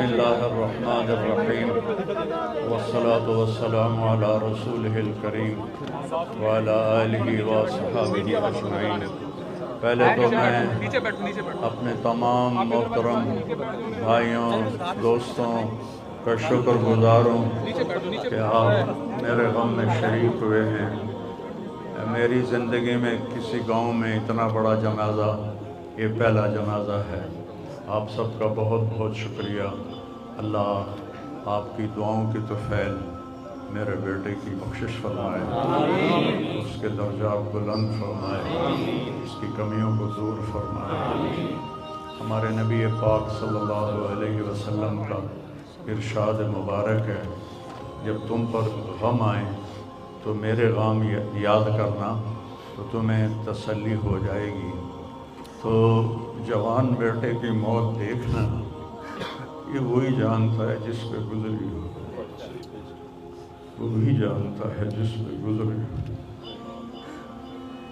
بسم اللہ الرحمن الرحیم والصلاة والسلام علی رسولہ الکریم وعلی آلہ وصحبہ اجمعین۔ پہلے تو میں اپنے تمام محترم بھائیوں دوستوں کا شکر گزار ہوں کہ آپ میرے غم میں شریک ہوئے ہیں۔ میری زندگی میں کسی گاؤں میں اتنا بڑا جنازہ یہ پہلا جنازہ ہے۔ آپ سب کا بہت بہت شکریہ۔ اللہ آپ کی دعاؤں کی طفیل میرے بیٹے کی بخشش فرمائے، اس کے درجات بلند فرمائے، اس کی کمیوں کو دور فرمائے۔ ہمارے نبی پاک صلی اللہ علیہ وسلم کا ارشاد مبارک ہے، جب تم پر غم آئے تو میرے غم یاد کرنا تو تمہیں تسلی ہو جائے گی۔ تو جوان بیٹے کی موت دیکھنا یہ وہی جانتا ہے جس پہ گزری ہو، وہی جانتا ہے جس پہ گزری ہو۔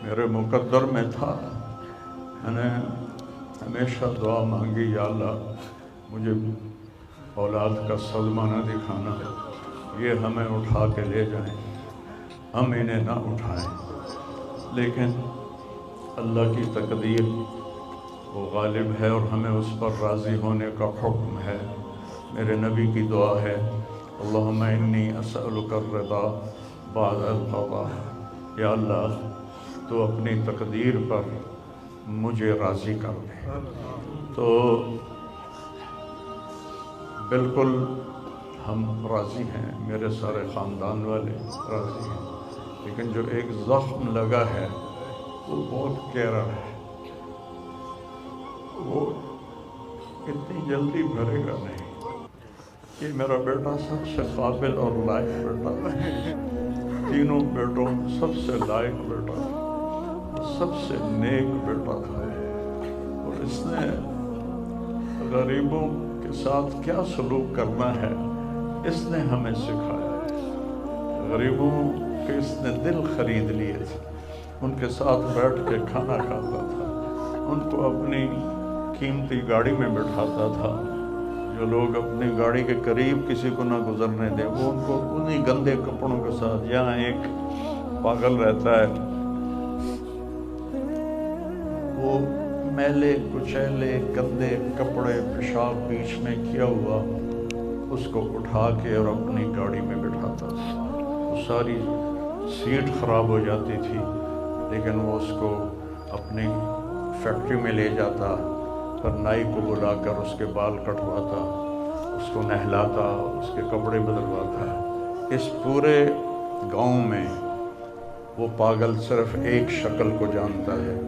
میرے مقدر میں تھا، میں نے ہمیشہ دعا مانگی، یا اللہ مجھے اولاد کا صدمہ نہ دکھانا، یہ ہمیں اٹھا کے لے جائیں، ہم انہیں نہ اٹھائیں۔ لیکن اللہ کی تقدیر وہ غالب ہے اور ہمیں اس پر راضی ہونے کا حکم ہے۔ میرے نبی کی دعا ہے، اللہم انی اسألک الرضا بعد القضاء، یا اللہ تو اپنی تقدیر پر مجھے راضی کر دے۔ تو بالکل ہم راضی ہیں، میرے سارے خاندان والے راضی ہیں، لیکن جو ایک زخم لگا ہے وہ بہت گہرا ہے، وہ اتنی جلدی بھرے گا نہیں۔ یہ میرا بیٹا سب سے قابل اور لائق بیٹا ہے، تینوں بیٹوں سب سے لائق بیٹا تھا، سب سے نیک بیٹا تھا، اور اس نے غریبوں کے ساتھ کیا سلوک کرنا ہے اس نے ہمیں سکھایا ہے۔ غریبوں کے اس نے دل خرید لیے تھے، ان کے ساتھ بیٹھ کے کھانا کھاتا تھا، ان کو اپنی قیمتی گاڑی میں بٹھاتا تھا۔ جو لوگ اپنی گاڑی کے قریب کسی کو نہ گزرنے دیں، وہ ان کو انہی گندے کپڑوں کے ساتھ، یہاں ایک پاگل رہتا ہے، وہ میلے کچیلے گندے کپڑے پیشاب بیچ میں کیا ہوا اس کو اٹھا کے اور اپنی گاڑی میں بٹھاتا تھا۔ وہ ساری سیٹ خراب ہو جاتی تھی، لیکن وہ اس کو اپنی فیکٹری میں لے جاتا، پھر نائی کو بلا کر اس کے بال کٹواتا، اس کو نہلاتا، اس کے کپڑے بدلواتا۔ اس پورے گاؤں میں وہ پاگل صرف ایک شکل کو جانتا ہے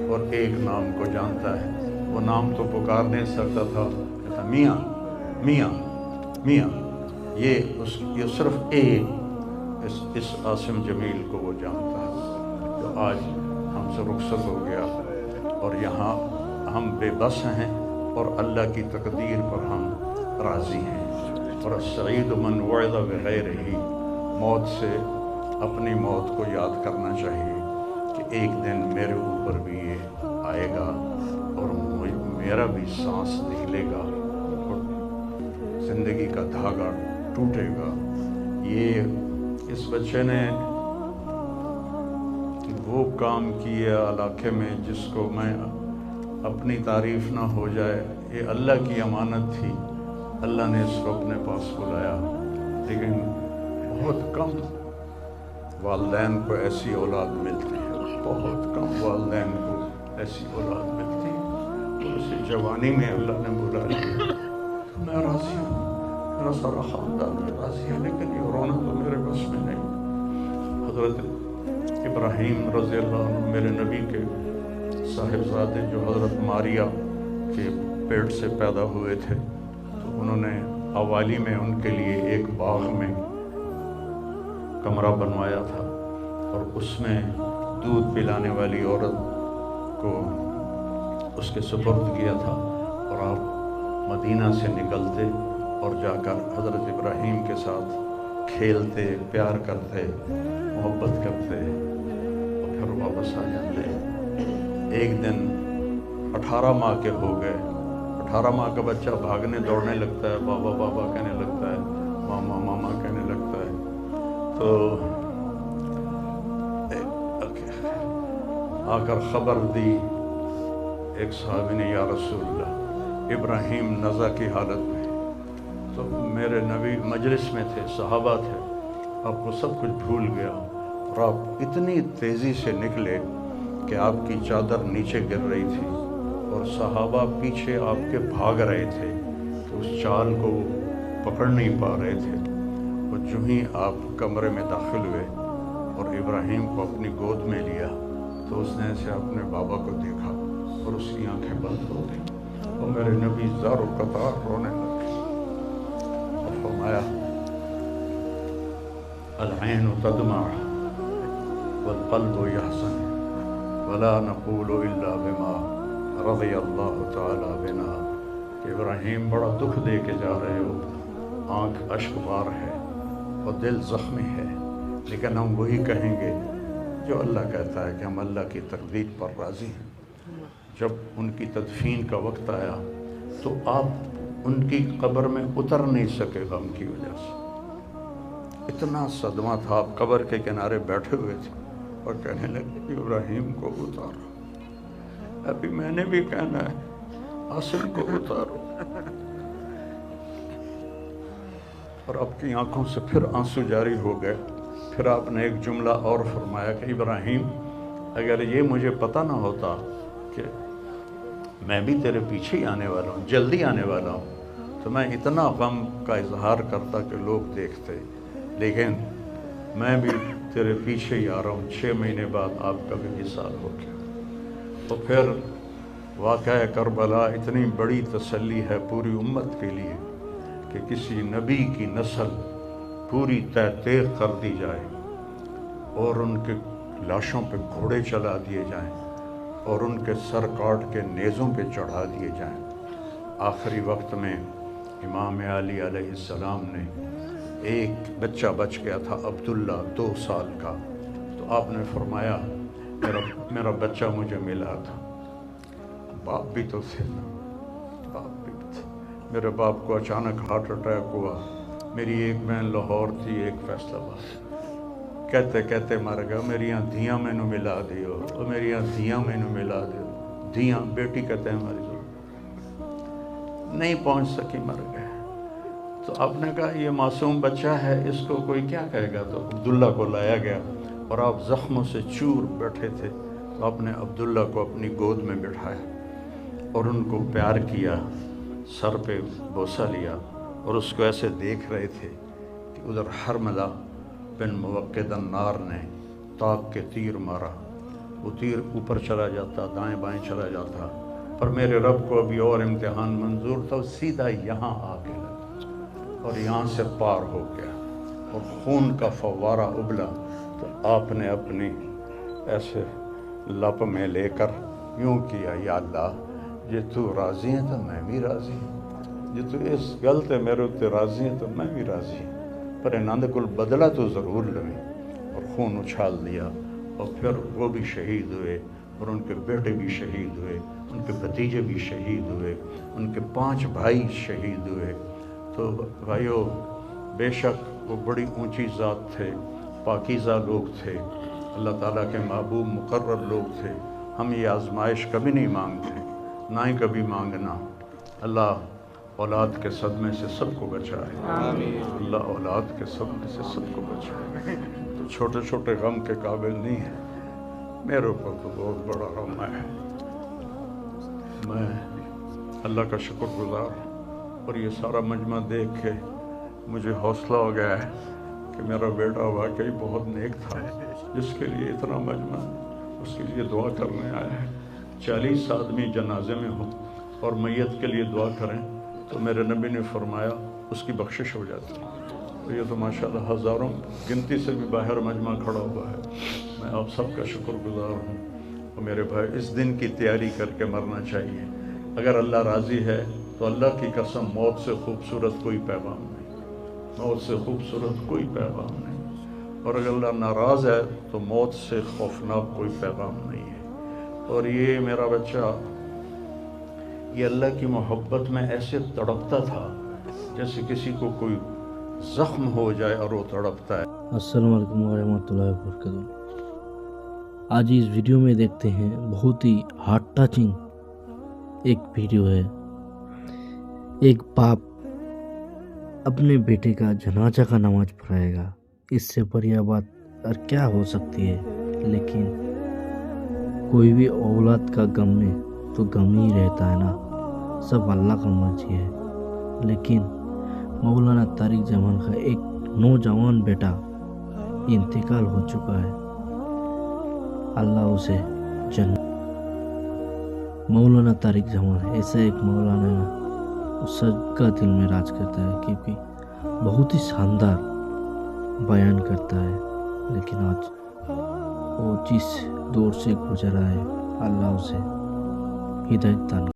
اور ایک نام کو جانتا ہے۔ وہ نام تو پکار نہیں سکتا تھا، کہتا میاں میاں میاں، یہ صرف ایک اس عاصم جمیل کو وہ جانتا ہے، جو آج ہم سے رخصت ہو گیا، اور یہاں ہم بے بس ہیں اور اللہ کی تقدیر پر ہم راضی ہیں۔ اور السعید من وعظ بغیرہ، موت سے اپنی موت کو یاد کرنا چاہیے کہ ایک دن میرے اوپر بھی یہ آئے گا اور میرا بھی سانس نکلے گا اور زندگی کا دھاگا ٹوٹے گا۔ یہ اس بچے نے وہ کام کیا علاقے میں جس کو میں اپنی تعریف نہ ہو جائے، یہ اللہ کی امانت تھی، اللہ نے اس کو اپنے پاس بلایا۔ لیکن بہت کم والدین کو ایسی اولاد ملتی ہے، بہت کم والدین کو ایسی اولاد ملتی ہے، اور اسی جوانی میں اللہ نے بلا لیا۔ میں راضی ہوں، میرا سارا خاندان بھی راضی ہے، لیکن یہ رونا تو میرے بس میں نہیں۔ حضرت ابراہیم رضی اللہ عنہ میرے نبی کے صاحبزادے جو حضرت ماریہ کے پیٹ سے پیدا ہوئے تھے، تو انہوں نے حوالی میں ان کے لیے ایک باغ میں کمرہ بنوایا تھا، اور اس میں دودھ پلانے والی عورت کو اس کے سپرد کیا تھا، اور آپ مدینہ سے نکلتے اور جا کر حضرت ابراہیم کے ساتھ کھیلتے، پیار کرتے، محبت کرتے، اور پھر واپس آ جاتے۔ ایک دن 18 ماہ کے ہو گئے، 18 माह का बच्चा भागने दौड़ने लगता है, बाबा बाबा कहने लगता है, मामा मामा कहने लगता है। तो आकर ख़बर दी एक साहबी ने, या रसूलल्लाह इब्राहीम नज़ा की हालत में। तो मेरे नबी मजलिस में थे, सहाबा थे, आपको सब कुछ भूल गया और आप इतनी तेज़ी से निकले कि आपकी चादर नीचे गिर रही थी और सहाबा पीछे आपके भाग रहे थे, तो उस चाल को पकड़ नहीं पा रहे थे। और जो ही आप कमरे में दाखिल हुए और इब्राहीम को अपनी गोद में लिया तो उसने ऐसे अपने बाबा को देखा और उसकी आंखें बंद हो गई और मेरे नबी ज़ारो कतार रोने लगे और फरमाया, अल-ऐन तदमा वल क़ल्बु यहज़न वला नक़ूलु इल्ला बिमा रज़ियल्लाहु तआला बिना। कि इब्राहीम बड़ा दुख दे के जा रहे हो, आँख अश्कबार है और दिल ज़ख्मी है, लेकिन हम वही कहेंगे जो अल्लाह कहता है कि हम अल्लाह की तकदीर पर राज़ी हैं। जब उनकी तदफीन का वक्त आया तो आप उनकी कब्र में उतर नहीं सके गम की वजह से। इतना सदमा था, आप कब्र के किनारे बैठे हुए थे और कहने लगे इब्राहीम को उतारो। अभी मैंने भी कहना है, आसिम को उतारो। और आपकी आंखों से फिर आंसू जारी हो गए। फिर आपने एक जुमला और फरमाया कि इब्राहीम, अगर ये मुझे पता ना होता कि मैं भी तेरे पीछे ही आने वाला हूँ, जल्दी आने वाला हूँ, तो मैं इतना गम का इजहार करता कि लोग देखते। लेकिन मैं भी तेरे पीछे ही आ रहा हूँ। 6 महीने बाद आपका भी विसाल हो गया। तो फिर वाक़या करबला इतनी बड़ी तसल्ली है पूरी उम्मत के लिए कि किसी नबी की नस्ल पूरी तहक़ीक़ कर दी जाए और उनके लाशों पे घोड़े चला दिए जाएं और उनके सर काट के नेज़ों पे चढ़ा दिए जाएं। आखिरी वक्त में इमाम अली अलैहिस्सलाम ने, एक बच्चा बच गया था अब्दुल्ला 2 साल का, तो आपने फरमाया मेरा बच्चा मुझे मिला था। बाप भी तो थे, बाप भी थे। मेरे बाप को अचानक हार्ट अटैक हुआ। मेरी एक बहन लाहौर थी, एक फैसलाबाद। कहते कहते मर गया। मेरिया धियाँ मैनू मिला दियो, और मेरिया धियाँ मैनू मिला दियो। धियाँ बेटी कहते हैं हमारी, नहीं पहुँच सकी, मर गए। तो आपने कहा ये मासूम बच्चा है, इसको कोई क्या कहेगा। तो अब्दुल्ला को लाया गया और आप ज़ख्मों से चूर बैठे थे। तो आपने अब्दुल्ला को अपनी गोद में बिठाया और उनको प्यार किया, सर पे बोसा लिया और उसको ऐसे देख रहे थे कि उधर हरमला बिन मुवक्किद अन्नार ने ताक के तीर मारा। वो तीर ऊपर चला जाता, दाएं बाएं चला जाता, पर मेरे रब को अभी और इम्तिहान मंजूर था। सीधा यहाँ आके लगा और यहाँ से पार हो गया और खून का फव्वारा उबला। तो आपने अपनी ऐसे लप में लेकर यूँ किया, या अल्लाह जे तू राज़ी है तो मैं भी राज़ी हूँ, जे तू इस गल ते मेरे उत्ते राज़ी है तो मैं भी राज़ी हूँ, पर इन्हां कोल बदला तो ज़रूर लवें। और खून उछाल दिया और फिर वो भी शहीद हुए और उनके बेटे भी शहीद हुए, उनके भतीजे भी शहीद हुए, उनके 5 भाई शहीद हुए। तो भाइयों, बेशक वो बड़ी ऊंची ज़ात थे, पाकीज़ा लोग थे, अल्लाह ताला के महबूब मुकर्रब लोग थे। हम ये आजमाइश कभी नहीं मांगते, ना ही कभी मांगना। अल्लाह औलाद के सदमे से सबको बचाए, अल्लाह औलाद के सदमे से सबको बचाए। तो छोटे छोटे गम के काबिल नहीं है, मेरे ऊपर तो बहुत बड़ा गम है। मैं अल्लाह का शुक्रगुज़ार हूँ और ये सारा मजमा देख के मुझे हौसला हो गया है कि मेरा बेटा वाकई बहुत नेक था, जिसके लिए इतना मजमा उसके लिए दुआ करने आया है। 40 आदमी जनाजे में हो और मैयत के लिए दुआ करें तो मेरे नबी ने फरमाया उसकी बख्शिश हो जाती है। तो ये तो माशाल्लाह हज़ारों गिनती से भी बाहर मजमा खड़ा हुआ है। मैं आप सबका शुक्रगुज़ार हूँ। और मेरे भाई, इस दिन की तैयारी करके मरना चाहिए। अगर अल्लाह राज़ी है तो अल्लाह की कसम मौत से खूबसूरत कोई पैगाम नहीं, मौत से खूबसूरत कोई पैगाम नहीं। और अगर अल्लाह नाराज़ है तो मौत से खौफनाक कोई पैगाम नहीं है। और ये मेरा बच्चा یہ اللہ کی محبت میں ایسے تڑپتا تھا جیسے کسی کو کوئی زخم ہو جائے اور وہ تڑپتا ہے۔ السلام علیکم ورحمۃ اللہ وبرکاتہ۔ آج اس ویڈیو میں دیکھتے ہیں بہت ہی ہارٹ ٹچنگ ایک ویڈیو ہے۔ ایک باپ اپنے بیٹے کا جنازہ کا نماز پڑھائے گا، اس سے بڑھیا بات اور کیا ہو سکتی ہے؟ لیکن کوئی بھی اولاد کا غم میں تو غم ہی رہتا ہے نا، سب اللہ کا مرضی ہے۔ لیکن مولانا طارق جمال کا ایک نوجوان بیٹا انتقال ہو چکا ہے، اللہ اسے جنت۔ مولانا طارق جمال ایسا ایک مولانا ہے، وہ سب کا دل میں راج کرتا ہے کیونکہ بہت ہی شاندار بیان کرتا ہے۔ لیکن آج وہ جس دور سے گزرا ہے، اللہ اسے ہدایت دان